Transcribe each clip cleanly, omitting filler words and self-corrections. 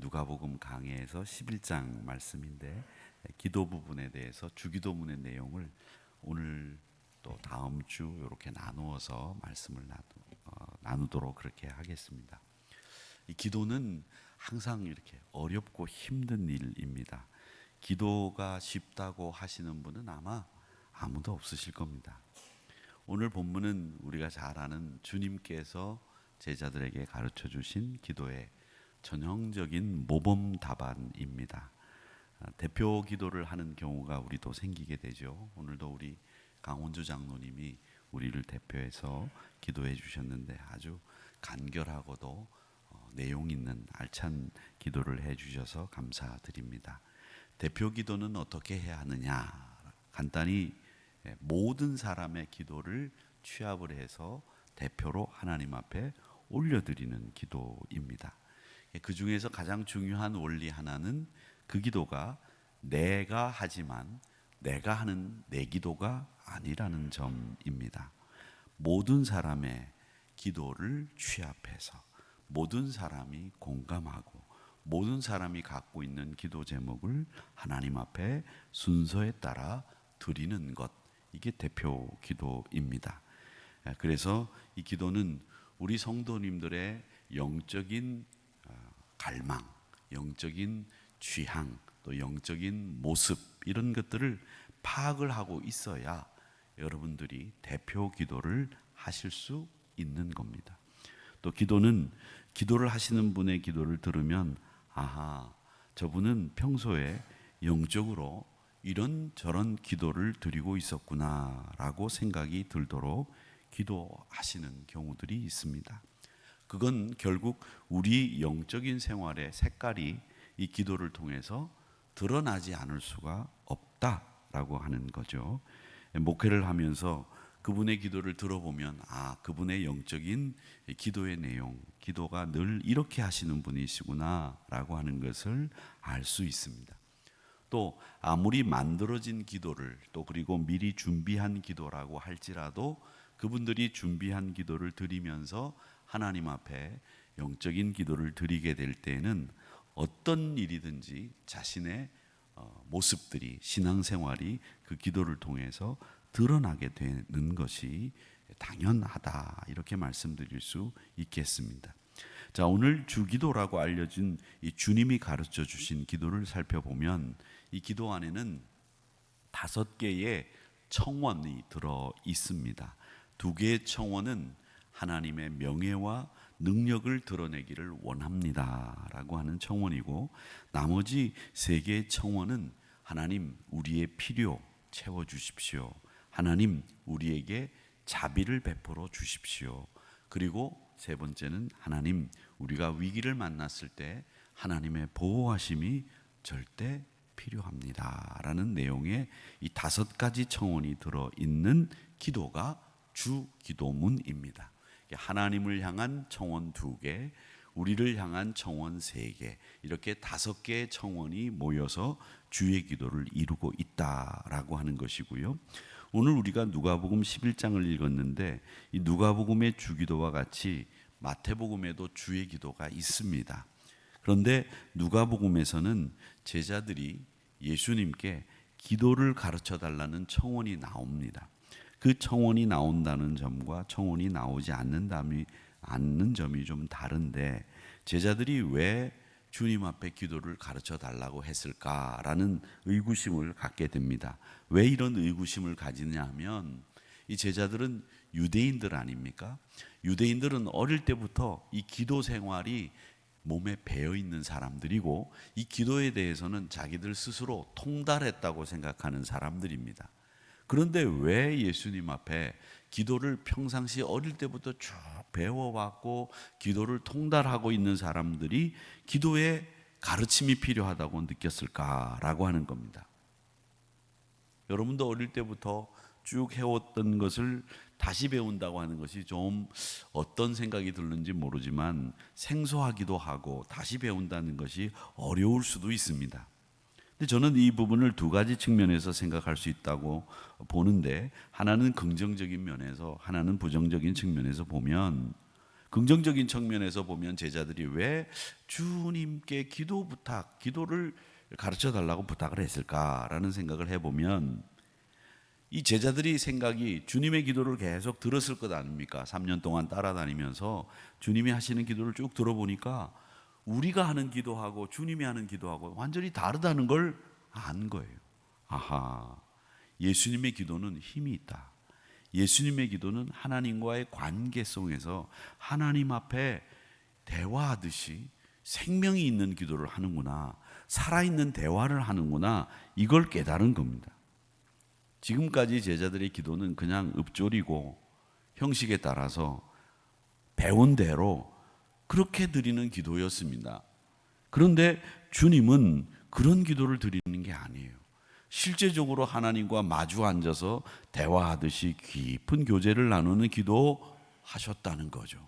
누가복음 강해에서 11장 말씀인데 기도 부분에 대해서 주기도문의 내용을 오늘 또 다음 주 이렇게 나누어서 말씀을 나누도록 그렇게 하겠습니다. 이 기도는 항상 이렇게 어렵고 힘든 일입니다. 기도가 쉽다고 하시는 분은 아마 아무도 없으실 겁니다. 오늘 본문은 우리가 잘 아는 주님께서 제자들에게 가르쳐 주신 기도의 전형적인 모범 답안입니다. 대표 기도를 하는 경우가 우리도 생기게 되죠. 오늘도 우리 강원주 장로님이 우리를 대표해서 기도해 주셨는데 아주 간결하고도 내용 있는 알찬 기도를 해 주셔서 감사드립니다. 대표 기도는 어떻게 해야 하느냐? 간단히 모든 사람의 기도를 취합을 해서 대표로 하나님 앞에 올려드리는 기도입니다. 그 중에서 가장 중요한 원리 하나는 그 기도가 내가 하지만 내가 하는 내 기도가 아니라는 점입니다. 모든 사람의 기도를 취합해서 모든 사람이 공감하고 모든 사람이 갖고 있는 기도 제목을 하나님 앞에 순서에 따라 드리는 것, 이게 대표 기도입니다. 그래서 이 기도는 우리 성도님들의 영적인 갈망, 영적인 취향, 또 영적인 모습, 이런 것들을 파악을 하고 있어야 여러분들이 대표 기도를 하실 수 있는 겁니다. 또 기도는 기도를 하시는 분의 기도를 들으면 아하, 저분은 평소에 영적으로 이런저런 기도를 드리고 있었구나라고 생각이 들도록 기도하시는 경우들이 있습니다. 그건 결국 우리 영적인 생활의 색깔이 이 기도를 통해서 드러나지 않을 수가 없다라고 하는 거죠. 목회를 하면서 그분의 기도를 들어보면 그분의 영적인 기도의 내용, 기도가 늘 이렇게 하시는 분이시구나라고 하는 것을 알 수 있습니다. 또 아무리 만들어진 기도를 또 그리고 미리 준비한 기도라고 할지라도 그분들이 준비한 기도를 드리면서 하나님 앞에 영적인 기도를 드리게 될 때에는 어떤 일이든지 자신의 모습들이, 신앙생활이 그 기도를 통해서 드러나게 되는 것이 당연하다, 이렇게 말씀드릴 수 있겠습니다. 자, 오늘 주기도라고 알려진 이 주님이 가르쳐 주신 기도를 살펴보면 이 기도 안에는 5개의 청원이 들어 있습니다. 2개의 청원은 하나님의 명예와 능력을 드러내기를 원합니다 라고 하는 청원이고, 나머지 3개의 청원은 하나님 우리의 필요 채워주십시오, 하나님 우리에게 자비를 베풀어 주십시오, 그리고 3번째는 하나님 우리가 위기를 만났을 때 하나님의 보호하심이 절대 필요합니다 라는 내용의 이 5가지 청원이 들어있는 기도가 주기도문입니다. 하나님을 향한 청원 2개, 우리를 향한 청원 3개, 이렇게 5개의 청원이 모여서 주의 기도를 이루고 있다라고 하는 것이고요. 오늘 우리가 누가복음 11장을 읽었는데 이 누가복음의 주기도와 같이 마태복음에도 주의 기도가 있습니다. 그런데 누가복음에서는 제자들이 예수님께 기도를 가르쳐 달라는 청원이 나옵니다. 그 청원이 나온다는 점과 청원이 나오지 않는 점이 좀 다른데, 제자들이 왜 주님 앞에 기도를 가르쳐 달라고 했을까라는 의구심을 갖게 됩니다. 왜 이런 의구심을 가지냐 하면 이 제자들은 유대인들 아닙니까? 유대인들은 어릴 때부터 이 기도 생활이 몸에 배어 있는 사람들이고, 이 기도에 대해서는 자기들 스스로 통달했다고 생각하는 사람들입니다. 그런데 왜 예수님 앞에 기도를 평상시 어릴 때부터 쭉 배워왔고 기도를 통달하고 있는 사람들이 기도에 가르침이 필요하다고 느꼈을까라고 하는 겁니다. 여러분도 어릴 때부터 쭉 해왔던 것을 다시 배운다고 하는 것이 좀 어떤 생각이 드는지 모르지만 생소하기도 하고 다시 배운다는 것이 어려울 수도 있습니다. 근데 저는 이 부분을 2가지 측면에서 생각할 수 있다고 보는데, 하나는 긍정적인 면에서, 하나는 부정적인 측면에서 보면, 긍정적인 측면에서 보면 제자들이 왜 주님께 기도를 가르쳐 달라고 부탁을 했을까라는 생각을 해보면, 이 제자들이 생각이 주님의 기도를 계속 들었을 것 아닙니까? 3년 동안 따라다니면서 주님이 하시는 기도를 쭉 들어보니까 우리가 하는 기도하고 주님이 하는 기도하고 완전히 다르다는 걸 안 거예요. 아하, 예수님의 기도는 힘이 있다. 예수님의 기도는 하나님과의 관계성에서 하나님 앞에 대화하듯이 생명이 있는 기도를 하는구나, 살아있는 대화를 하는구나, 이걸 깨달은 겁니다. 지금까지 제자들의 기도는 그냥 읊조리고 형식에 따라서 배운 대로 그렇게 드리는 기도였습니다. 그런데 주님은 그런 기도를 드리는 게 아니에요. 실제적으로 하나님과 마주 앉아서 대화하듯이 깊은 교제를 나누는 기도하셨다는 거죠.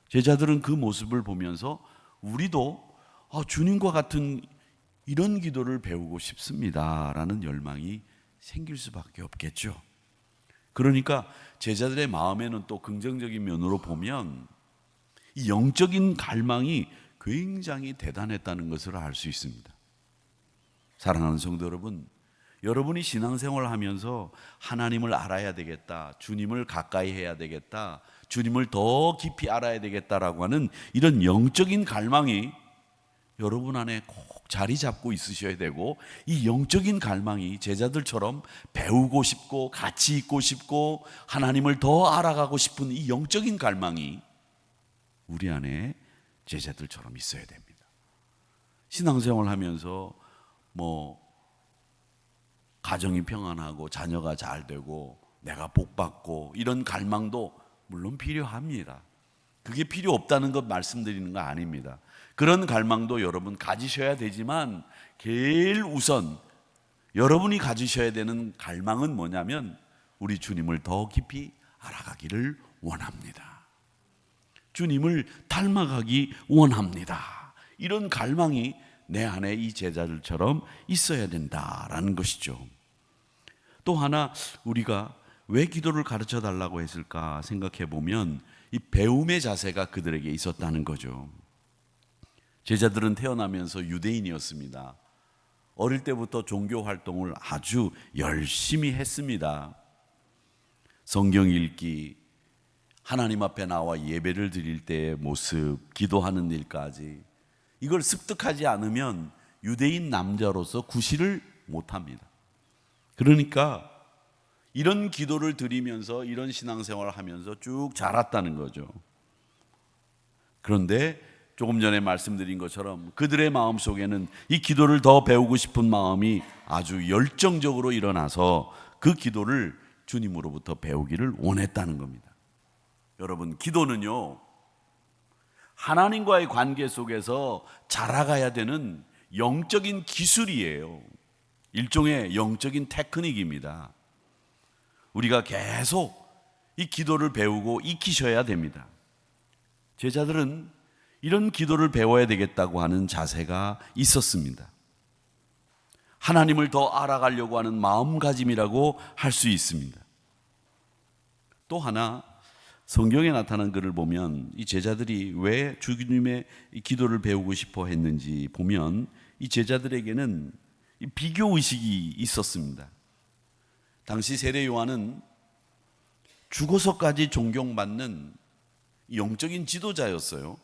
제자들은 그 모습을 보면서 우리도 주님과 같은 이런 기도를 배우고 싶습니다라는 열망이 생길 수밖에 없겠죠. 그러니까 제자들의 마음에는 또 긍정적인 면으로 보면 이 영적인 갈망이 굉장히 대단했다는 것을 알 수 있습니다. 사랑하는 성도 여러분, 여러분이 신앙생활을 하면서 하나님을 알아야 되겠다, 주님을 가까이 해야 되겠다, 주님을 더 깊이 알아야 되겠다라고 하는 이런 영적인 갈망이 여러분 안에 꼭 자리 잡고 있으셔야 되고, 이 영적인 갈망이 제자들처럼 배우고 싶고 같이 있고 싶고 하나님을 더 알아가고 싶은 이 영적인 갈망이 우리 안에 제자들처럼 있어야 됩니다. 신앙생활 하면서 가정이 평안하고 자녀가 잘 되고 내가 복받고 이런 갈망도 물론 필요합니다. 그게 필요 없다는 것 말씀드리는 거 아닙니다. 그런 갈망도 여러분 가지셔야 되지만 제일 우선 여러분이 가지셔야 되는 갈망은 뭐냐면 우리 주님을 더 깊이 알아가기를 원합니다. 주님을 닮아가기 원합니다. 이런 갈망이 내 안에 이 제자들처럼 있어야 된다라는 것이죠. 또 하나, 우리가 왜 기도를 가르쳐 달라고 했을까 생각해 보면 이 배움의 자세가 그들에게 있었다는 거죠. 제자들은 태어나면서 유대인이었습니다. 어릴 때부터 종교 활동을 아주 열심히 했습니다. 성경 읽기, 하나님 앞에 나와 예배를 드릴 때의 모습, 기도하는 일까지, 이걸 습득하지 않으면 유대인 남자로서 구실을 못합니다. 그러니까 이런 기도를 드리면서 이런 신앙생활을 하면서 쭉 자랐다는 거죠. 그런데 조금 전에 말씀드린 것처럼 그들의 마음속에는 이 기도를 더 배우고 싶은 마음이 아주 열정적으로 일어나서 그 기도를 주님으로부터 배우기를 원했다는 겁니다. 여러분, 기도는요, 하나님과의 관계 속에서 자라가야 되는 영적인 기술이에요. 일종의 영적인 테크닉입니다. 우리가 계속 이 기도를 배우고 익히셔야 됩니다. 제자들은 이런 기도를 배워야 되겠다고 하는 자세가 있었습니다. 하나님을 더 알아가려고 하는 마음가짐이라고 할 수 있습니다. 또 하나, 성경에 나타난 글을 보면 이 제자들이 왜 주님의 기도를 배우고 싶어 했는지 보면 이 제자들에게는 비교의식이 있었습니다. 당시 세례 요한은 죽어서까지 존경받는 영적인 지도자였어요.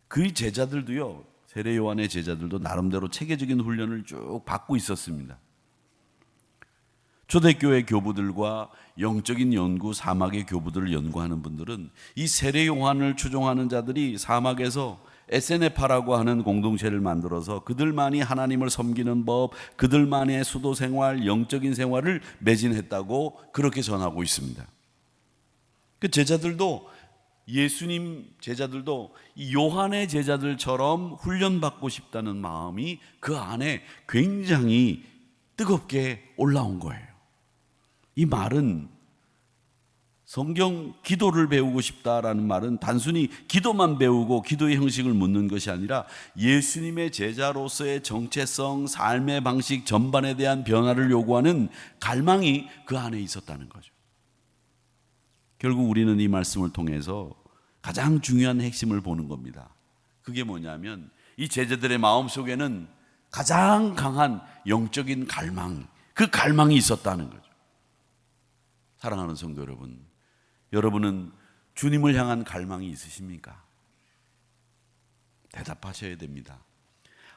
그 제자들도요, 세례 요한의 제자들도 나름대로 체계적인 훈련을 쭉 받고 있었습니다. 초대교회 교부들과 영적인 연구, 사막의 교부들을 연구하는 분들은 이 세례 요한을 추종하는 자들이 사막에서 에세네파라고 하는 공동체를 만들어서 그들만이 하나님을 섬기는 법, 그들만의 수도 생활, 영적인 생활을 매진했다고 그렇게 전하고 있습니다. 그 제자들도, 예수님 제자들도 이 요한의 제자들처럼 훈련받고 싶다는 마음이 그 안에 굉장히 뜨겁게 올라온 거예요. 이 말은, 성경 기도를 배우고 싶다라는 말은 단순히 기도만 배우고 기도의 형식을 묻는 것이 아니라 예수님의 제자로서의 정체성, 삶의 방식 전반에 대한 변화를 요구하는 갈망이 그 안에 있었다는 거죠. 결국 우리는 이 말씀을 통해서 가장 중요한 핵심을 보는 겁니다. 그게 뭐냐면 이 제자들의 마음속에는 가장 강한 영적인 갈망, 그 갈망이 있었다는 거죠. 사랑하는 성도 여러분, 여러분은 주님을 향한 갈망이 있으십니까? 대답하셔야 됩니다.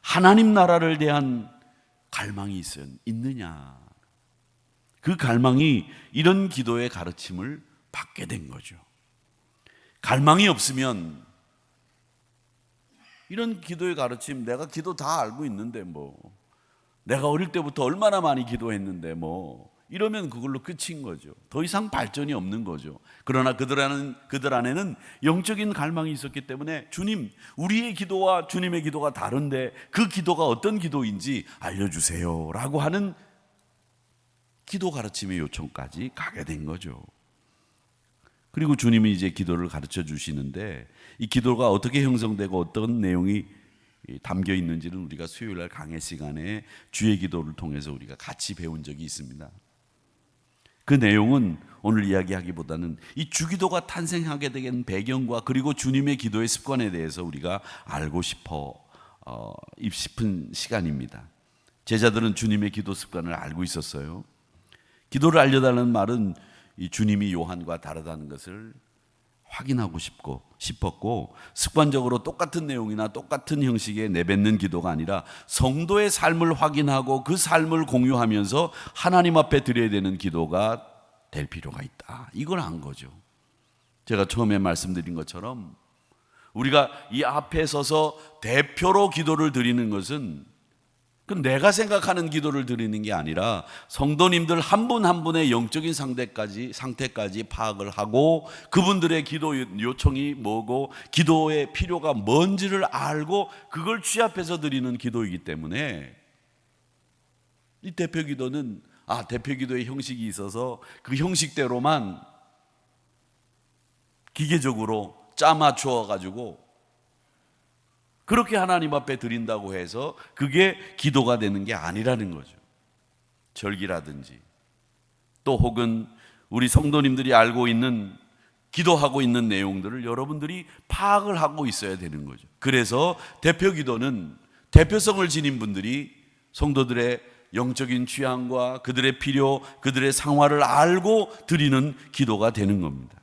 하나님 나라를 대한 갈망이 있느냐? 그 갈망이 이런 기도의 가르침을 받게 된 거죠. 갈망이 없으면 이런 기도의 가르침, 내가 기도 다 알고 있는데 내가 어릴 때부터 얼마나 많이 기도했는데 이러면 그걸로 끝인 거죠. 더 이상 발전이 없는 거죠. 그러나 그들 안에는 영적인 갈망이 있었기 때문에 주님, 우리의 기도와 주님의 기도가 다른데 그 기도가 어떤 기도인지 알려주세요 라고 하는 기도 가르침의 요청까지 가게 된 거죠. 그리고 주님이 이제 기도를 가르쳐 주시는데 이 기도가 어떻게 형성되고 어떤 내용이 담겨 있는지는 우리가 수요일 날 강해 시간에 주의 기도를 통해서 우리가 같이 배운 적이 있습니다. 그 내용은 오늘 이야기하기보다는 이 주기도가 탄생하게 된 배경과 그리고 주님의 기도의 습관에 대해서 우리가 알고 싶은 시간입니다. 제자들은 주님의 기도 습관을 알고 있었어요. 기도를 알려달라는 말은 이 주님이 요한과 다르다는 것을 확인하고 싶었고 습관적으로 똑같은 내용이나 똑같은 형식의 내뱉는 기도가 아니라 성도의 삶을 확인하고 그 삶을 공유하면서 하나님 앞에 드려야 되는 기도가 될 필요가 있다. 이걸 안 거죠. 제가 처음에 말씀드린 것처럼 우리가 이 앞에 서서 대표로 기도를 드리는 것은 내가 생각하는 기도를 드리는 게 아니라 성도님들 한 분 한 분의 영적인 상태까지 파악을 하고 그분들의 기도 요청이 뭐고 기도의 필요가 뭔지를 알고 그걸 취합해서 드리는 기도이기 때문에 이 대표 기도는 대표 기도의 형식이 있어서 그 형식대로만 기계적으로 짜맞추어 가지고 그렇게 하나님 앞에 드린다고 해서 그게 기도가 되는 게 아니라는 거죠. 절기라든지 또 혹은 우리 성도님들이 알고 있는 기도하고 있는 내용들을 여러분들이 파악을 하고 있어야 되는 거죠. 그래서 대표 기도는 대표성을 지닌 분들이 성도들의 영적인 취향과 그들의 필요, 그들의 상황을 알고 드리는 기도가 되는 겁니다.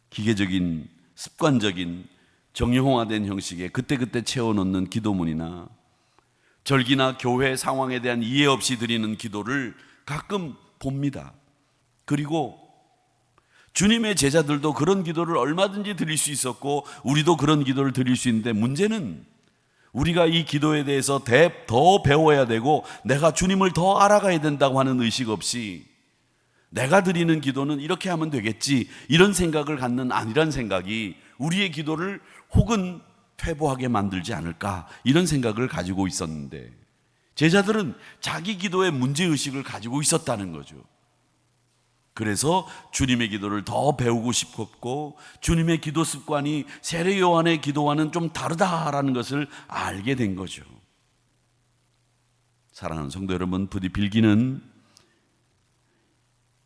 기계적인 습관적인 정형화된 형식의 그때그때 채워넣는 기도문이나 절기나 교회 상황에 대한 이해 없이 드리는 기도를 가끔 봅니다. 그리고 주님의 제자들도 그런 기도를 얼마든지 드릴 수 있었고 우리도 그런 기도를 드릴 수 있는데 문제는 우리가 이 기도에 대해서 더 배워야 되고 내가 주님을 더 알아가야 된다고 하는 의식 없이 내가 드리는 기도는 이렇게 하면 되겠지 이런 생각을 갖는 아니란 생각이 우리의 기도를 혹은 퇴보하게 만들지 않을까 이런 생각을 가지고 있었는데 제자들은 자기 기도의 문제의식을 가지고 있었다는 거죠. 그래서 주님의 기도를 더 배우고 싶었고 주님의 기도 습관이 세례 요한의 기도와는 좀 다르다라는 것을 알게 된 거죠. 사랑하는 성도 여러분, 부디 빌기는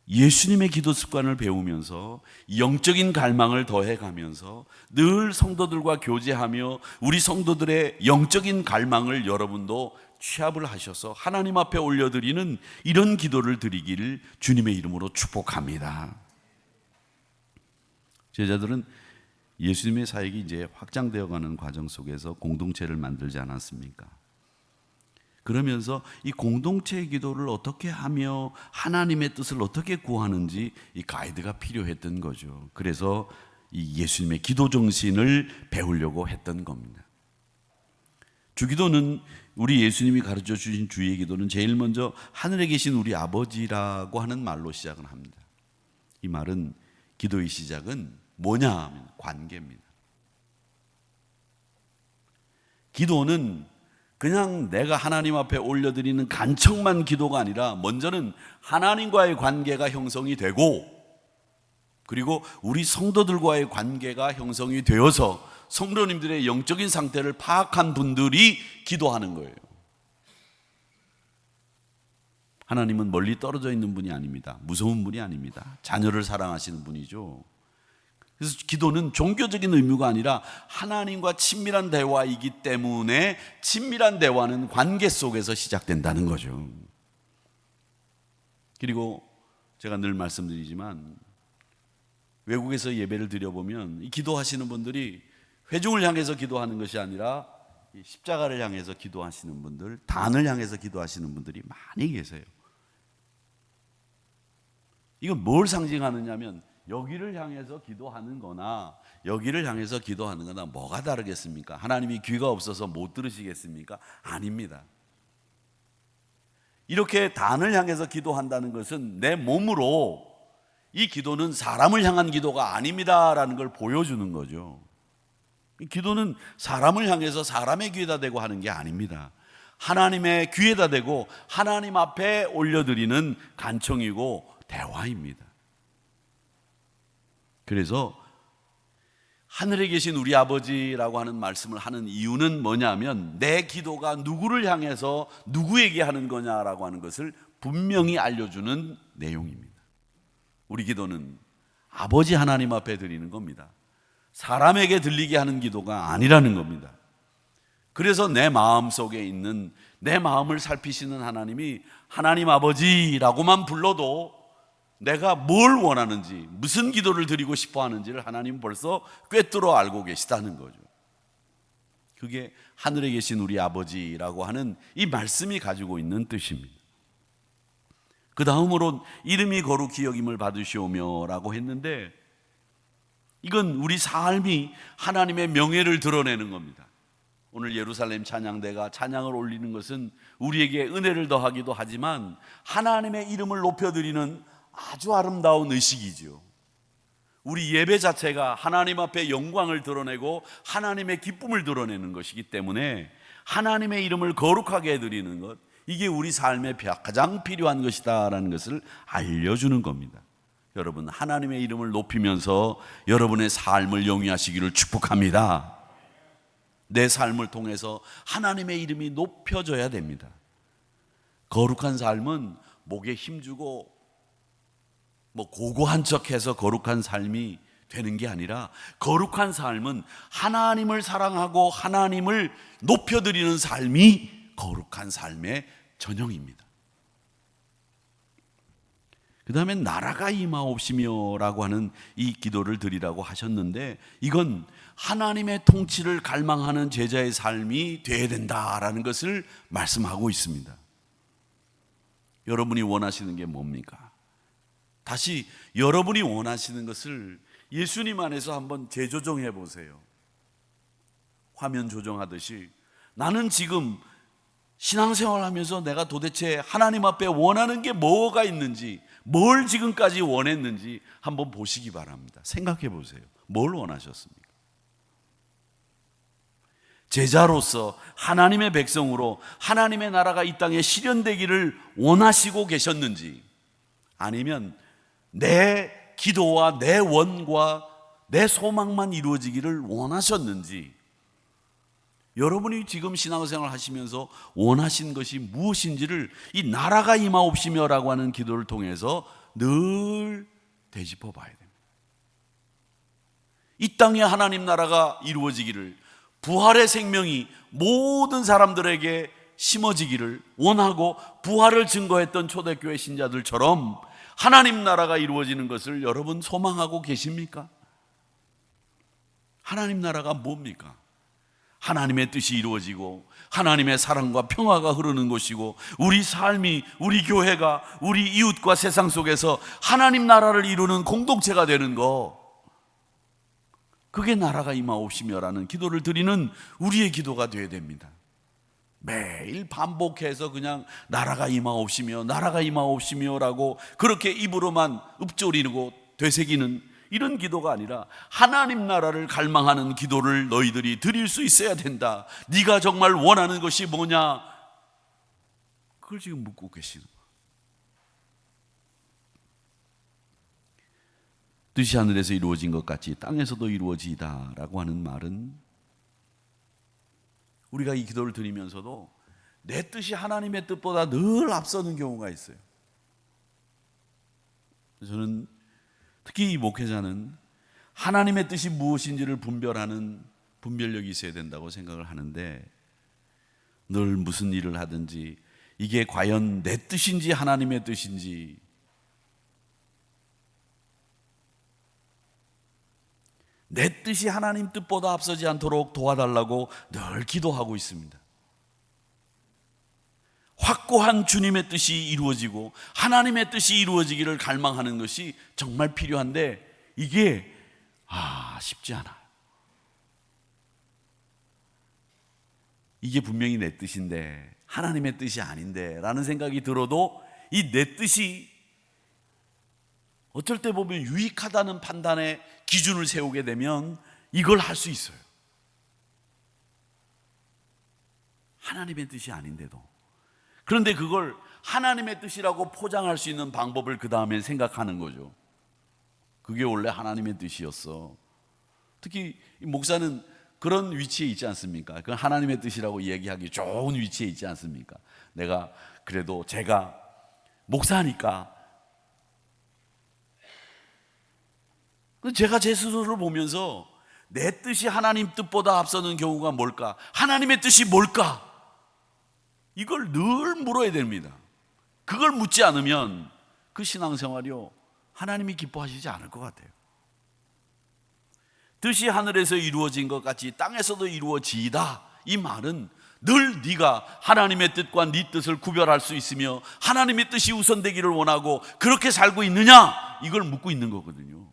예수님의 기도 습관을 배우면서 영적인 갈망을 더해가면서 늘 성도들과 교제하며 우리 성도들의 영적인 갈망을 여러분도 취합을 하셔서 하나님 앞에 올려드리는 이런 기도를 드리기를 주님의 이름으로 축복합니다. 제자들은 예수님의 사역이 이제 확장되어가는 과정 속에서 공동체를 만들지 않았습니까? 그러면서 이 공동체의 기도를 어떻게 하며 하나님의 뜻을 어떻게 구하는지 이 가이드가 필요했던 거죠. 그래서 이 예수님의 기도 정신을 배우려고 했던 겁니다. 주기도는 우리 예수님이 가르쳐 주신 주의 기도는 제일 먼저 하늘에 계신 우리 아버지라고 하는 말로 시작을 합니다. 이 말은 기도의 시작은 뭐냐 하면 관계입니다. 기도는 그냥 내가 하나님 앞에 올려드리는 간청만 기도가 아니라 먼저는 하나님과의 관계가 형성이 되고 그리고 우리 성도들과의 관계가 형성이 되어서 성도님들의 영적인 상태를 파악한 분들이 기도하는 거예요. 하나님은 멀리 떨어져 있는 분이 아닙니다. 무서운 분이 아닙니다. 자녀를 사랑하시는 분이죠. 그래서 기도는 종교적인 의무가 아니라 하나님과 친밀한 대화이기 때문에 친밀한 대화는 관계 속에서 시작된다는 거죠. 그리고 제가 늘 말씀드리지만 외국에서 예배를 드려보면 이 기도하시는 분들이 회중을 향해서 기도하는 것이 아니라 십자가를 향해서 기도하시는 분들, 단을 향해서 기도하시는 분들이 많이 계세요. 이건 뭘 상징하느냐면 여기를 향해서 기도하는 거나 여기를 향해서 기도하는 거나 뭐가 다르겠습니까? 하나님이 귀가 없어서 못 들으시겠습니까? 아닙니다. 이렇게 단을 향해서 기도한다는 것은 내 몸으로 이 기도는 사람을 향한 기도가 아닙니다라는 걸 보여주는 거죠. 기도는 사람을 향해서 사람의 귀에다 대고 하는 게 아닙니다. 하나님의 귀에다 대고 하나님 앞에 올려드리는 간청이고 대화입니다. 그래서 하늘에 계신 우리 아버지라고 하는 말씀을 하는 이유는 뭐냐면 내 기도가 누구를 향해서 누구에게 하는 거냐라고 하는 것을 분명히 알려주는 내용입니다. 우리 기도는 아버지 하나님 앞에 드리는 겁니다. 사람에게 들리게 하는 기도가 아니라는 겁니다. 그래서 내 마음 속에 있는 내 마음을 살피시는 하나님이 하나님 아버지라고만 불러도 내가 뭘 원하는지, 무슨 기도를 드리고 싶어 하는지를 하나님 벌써 꿰뚫어 알고 계시다는 거죠. 그게 하늘에 계신 우리 아버지라고 하는 이 말씀이 가지고 있는 뜻입니다. 그 다음으로 이름이 거룩히 여김을 받으시오며 라고 했는데 이건 우리 삶이 하나님의 명예를 드러내는 겁니다. 오늘 예루살렘 찬양대가 찬양을 올리는 것은 우리에게 은혜를 더하기도 하지만 하나님의 이름을 높여드리는 아주 아름다운 의식이죠. 우리 예배 자체가 하나님 앞에 영광을 드러내고 하나님의 기쁨을 드러내는 것이기 때문에 하나님의 이름을 거룩하게 해드리는 것, 이게 우리 삶에 가장 필요한 것이다라는 것을 알려주는 겁니다. 여러분, 하나님의 이름을 높이면서 여러분의 삶을 영위하시기를 축복합니다. 내 삶을 통해서 하나님의 이름이 높여져야 됩니다. 거룩한 삶은 목에 힘주고 고고한 척해서 거룩한 삶이 되는 게 아니라 거룩한 삶은 하나님을 사랑하고 하나님을 높여드리는 삶이 거룩한 삶의 전형입니다. 그 다음에 나라가 임하옵시며 라고 하는 이 기도를 드리라고 하셨는데 이건 하나님의 통치를 갈망하는 제자의 삶이 되어야 된다라는 것을 말씀하고 있습니다. 여러분이 원하시는 게 뭡니까? 다시 여러분이 원하시는 것을 예수님 안에서 한번 재조정해 보세요. 화면 조정하듯이 나는 지금 신앙생활 하면서 내가 도대체 하나님 앞에 원하는 게 뭐가 있는지, 뭘 지금까지 원했는지 한번 보시기 바랍니다. 생각해 보세요. 뭘 원하셨습니까? 제자로서 하나님의 백성으로 하나님의 나라가 이 땅에 실현되기를 원하시고 계셨는지, 아니면 내 기도와 내 원과 내 소망만 이루어지기를 원하셨는지, 여러분이 지금 신앙생활 하시면서 원하신 것이 무엇인지를 이 나라가 임하옵시며 라고 하는 기도를 통해서 늘 되짚어 봐야 됩니다. 이 땅에 하나님 나라가 이루어지기를, 부활의 생명이 모든 사람들에게 심어지기를 원하고 부활을 증거했던 초대교회 신자들처럼 하나님 나라가 이루어지는 것을 여러분 소망하고 계십니까? 하나님 나라가 뭡니까? 하나님의 뜻이 이루어지고 하나님의 사랑과 평화가 흐르는 곳이고 우리 삶이, 우리 교회가 우리 이웃과 세상 속에서 하나님 나라를 이루는 공동체가 되는 거, 그게 나라가 임하옵시며라는 기도를 드리는 우리의 기도가 되어야 됩니다. 매일 반복해서 그냥 나라가 임하옵시며 나라가 임하옵시며라고 그렇게 입으로만 읊조리고 되새기는 이런 기도가 아니라 하나님 나라를 갈망하는 기도를 너희들이 드릴 수 있어야 된다. 네가 정말 원하는 것이 뭐냐? 그걸 지금 묻고 계시는 거예요. 뜻이 하늘에서 이루어진 것 같이 땅에서도 이루어지이다 라고 하는 말은 우리가 이 기도를 드리면서도 내 뜻이 하나님의 뜻보다 늘 앞서는 경우가 있어요. 저는 특히 이 목회자는 하나님의 뜻이 무엇인지를 분별하는 분별력이 있어야 된다고 생각을 하는데, 늘 무슨 일을 하든지 이게 과연 내 뜻인지 하나님의 뜻인지, 내 뜻이 하나님 뜻보다 앞서지 않도록 도와달라고 늘 기도하고 있습니다. 확고한 주님의 뜻이 이루어지고 하나님의 뜻이 이루어지기를 갈망하는 것이 정말 필요한데, 이게 쉽지 않아요. 이게 분명히 내 뜻인데 하나님의 뜻이 아닌데 라는 생각이 들어도, 이 내 뜻이 어쩔 때 보면 유익하다는 판단의 기준을 세우게 되면 이걸 할 수 있어요. 하나님의 뜻이 아닌데도. 그런데 그걸 하나님의 뜻이라고 포장할 수 있는 방법을 그 다음에 생각하는 거죠. 그게 원래 하나님의 뜻이었어. 특히 목사는 그런 위치에 있지 않습니까? 그건 하나님의 뜻이라고 얘기하기 좋은 위치에 있지 않습니까? 내가 그래도 제가 목사니까, 제가 제 스스로를 보면서 내 뜻이 하나님 뜻보다 앞서는 경우가 뭘까? 하나님의 뜻이 뭘까? 이걸 늘 물어야 됩니다. 그걸 묻지 않으면 그 신앙생활이요, 하나님이 기뻐하시지 않을 것 같아요. 뜻이 하늘에서 이루어진 것 같이 땅에서도 이루어지이다, 이 말은 늘 네가 하나님의 뜻과 네 뜻을 구별할 수 있으며 하나님의 뜻이 우선되기를 원하고 그렇게 살고 있느냐, 이걸 묻고 있는 거거든요.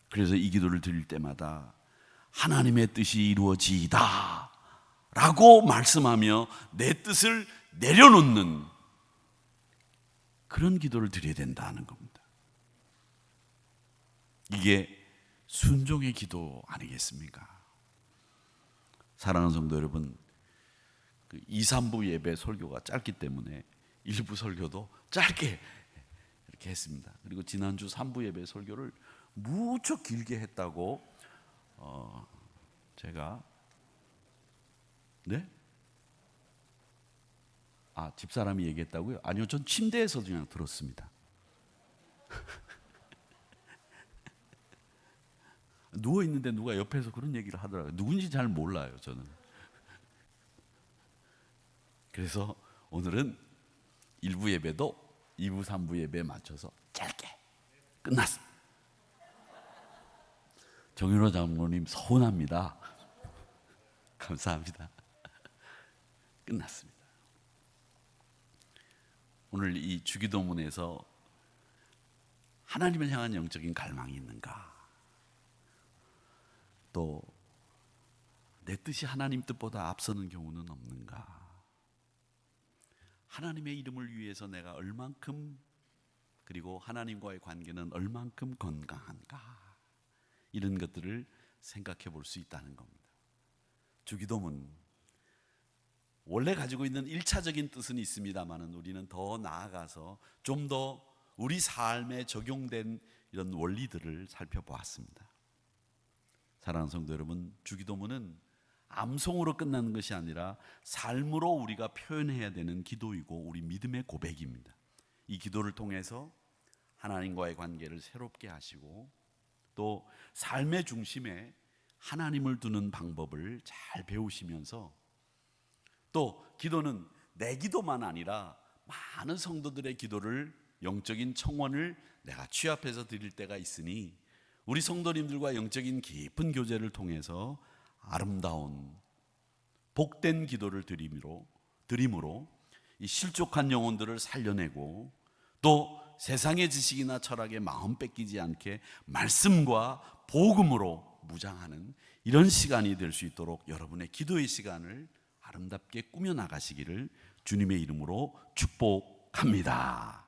그래서 이 기도를 드릴 때마다 하나님의 뜻이 이루어지이다 라고 말씀하며 내 뜻을 내려놓는 그런 기도를 드려야 된다는 겁니다. 이게 순종의 기도 아니겠습니까? 사랑하는 성도 여러분, 2, 3부 예배 설교가 짧기 때문에 1부 설교도 짧게 이렇게 했습니다. 그리고 지난주 3부 예배 설교를 무척 길게 했다고 제가 집사람이 얘기했다고요? 아니요, 전 침대에서 그냥 들었습니다. 누워있는데 누가 옆에서 그런 얘기를 하더라고요. 누군지 잘 몰라요, 저는. 그래서 오늘은 1부 예배도 2부, 3부 예배에 맞춰서 짧게 끝났습니다. 정윤호 장로님 서운합니다. 감사합니다. 끝났습니다. 오늘 이 주기도문에서 하나님을 향한 영적인 갈망이 있는가? 또 내 뜻이 하나님 뜻보다 앞서는 경우는 없는가? 하나님의 이름을 위해서 내가 얼만큼, 그리고 하나님과의 관계는 얼만큼 건강한가? 이런 것들을 생각해 볼 수 있다는 겁니다. 주기도문 원래 가지고 있는 1차적인 뜻은 있습니다만, 우리는 더 나아가서 좀 더 우리 삶에 적용된 이런 원리들을 살펴보았습니다. 사랑하는 성도 여러분, 주기도문은 암송으로 끝나는 것이 아니라 삶으로 우리가 표현해야 되는 기도이고 우리 믿음의 고백입니다. 이 기도를 통해서 하나님과의 관계를 새롭게 하시고, 또 삶의 중심에 하나님을 두는 방법을 잘 배우시면서, 또 기도는 내 기도만 아니라 많은 성도들의 기도를, 영적인 청원을 내가 취합해서 드릴 때가 있으니, 우리 성도님들과 영적인 깊은 교제를 통해서 아름다운 복된 기도를 드림으로 이 실족한 영혼들을 살려내고, 또 세상의 지식이나 철학에 마음 뺏기지 않게 말씀과 복음으로 무장하는 이런 시간이 될 수 있도록 여러분의 기도의 시간을 아름답게 꾸며 나가시기를 주님의 이름으로 축복합니다.